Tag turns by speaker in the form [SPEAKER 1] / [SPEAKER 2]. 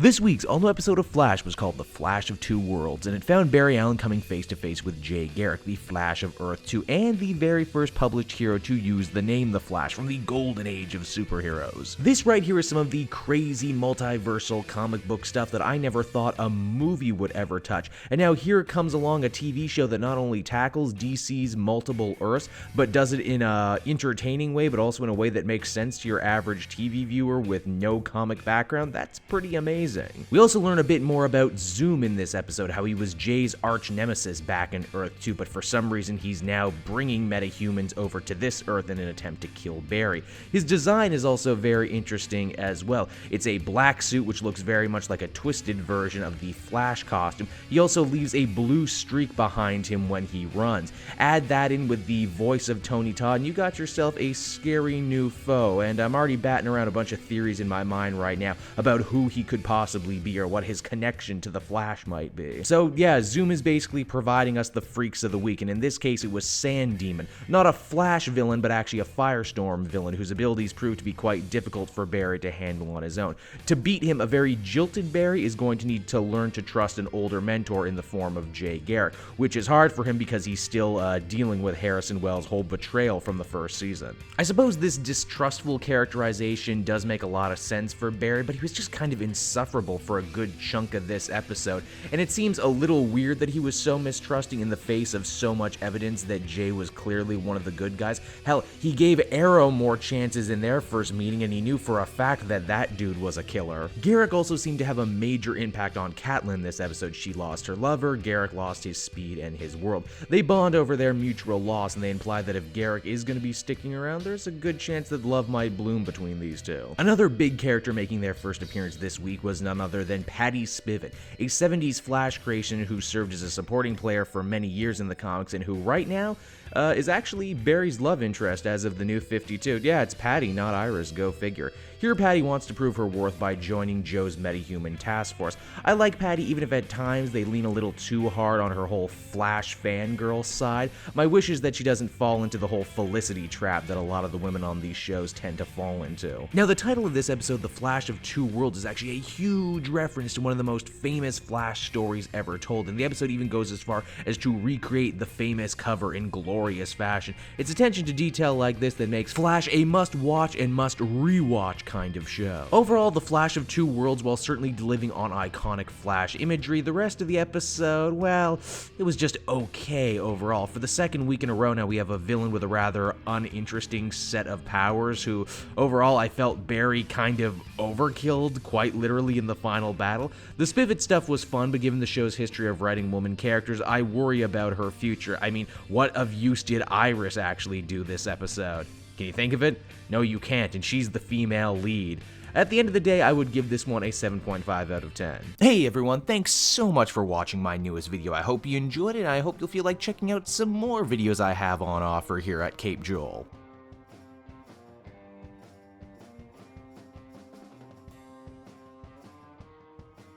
[SPEAKER 1] This week's all-new episode of Flash was called The Flash of Two Worlds, and it found Barry Allen coming face-to-face with Jay Garrick, the Flash of Earth 2, and the very first published hero to use the name The Flash from the golden age of superheroes. This right here is some of the crazy multiversal comic book stuff that I never thought a movie would ever touch, and now here comes along a TV show that not only tackles DC's multiple Earths, but does it in a entertaining way, but also in a way that makes sense to your average TV viewer with no comic background. That's pretty amazing. We also learn a bit more about Zoom in this episode, how he was Jay's arch nemesis back in Earth 2, but for some reason he's now bringing metahumans over to this Earth in an attempt to kill Barry. His design is also very interesting as well. It's a black suit which looks very much like a twisted version of the Flash costume. He also leaves a blue streak behind him when he runs. Add that in with the voice of Tony Todd and you got yourself a scary new foe, and I'm already batting around a bunch of theories in my mind right now about who he could possibly be or what his connection to the Flash might be. So yeah, Zoom is basically providing us the freaks of the week, and in this case it was Sand Demon, not a Flash villain but actually a Firestorm villain whose abilities proved to be quite difficult for Barry to handle on his own. To beat him, a very jilted Barry is going to need to learn to trust an older mentor in the form of Jay Garrick, which is hard for him because he's still dealing with Harrison Wells' whole betrayal from the first season. I suppose this distrustful characterization does make a lot of sense for Barry, but he was just kind of insufferable for a good chunk of this episode, and it seems a little weird that he was so mistrusting in the face of so much evidence that Jay was clearly one of the good guys. Hell, he gave Arrow more chances in their first meeting, and he knew for a fact that that dude was a killer. Garrick also seemed to have a major impact on Catelyn this episode. She lost her lover, Garrick lost his speed and his world. They bond over their mutual loss, and they imply that if Garrick is going to be sticking around, there's a good chance that love might bloom between these two. Another big character making their first appearance this week was none other than Patty Spivot, a 70s Flash creation who served as a supporting player for many years in the comics and who right now is actually Barry's love interest as of the new 52. Yeah, it's Patty, not Iris, go figure. Here Patty wants to prove her worth by joining Joe's metahuman task force. I like Patty even if at times they lean a little too hard on her whole Flash fangirl side. My wish is that she doesn't fall into the whole Felicity trap that a lot of the women on these shows tend to fall into. Now the title of this episode, The Flash of Two Worlds, is actually a huge reference to one of the most famous Flash stories ever told, and the episode even goes as far as to recreate the famous cover in glorious fashion. It's attention to detail like this that makes Flash a must-watch and must-rewatch kind of show. Overall, The Flash of Two Worlds, while certainly delivering on iconic Flash imagery, the rest of the episode, well, it was just okay overall. For the second week in a row now, we have a villain with a rather uninteresting set of powers who, overall, I felt Barry kind of overkilled, quite literally, in the final battle. The Spivot stuff was fun, but given the show's history of writing woman characters, I worry about her future. I mean, what of use did Iris actually do this episode? Can you think of it? No, you can't, and she's the female lead. At the end of the day, I would give this one a 7.5 out of 10. Hey everyone, thanks so much for watching my newest video. I hope you enjoyed it, and I hope you'll feel like checking out some more videos I have on offer here at Cape Joel.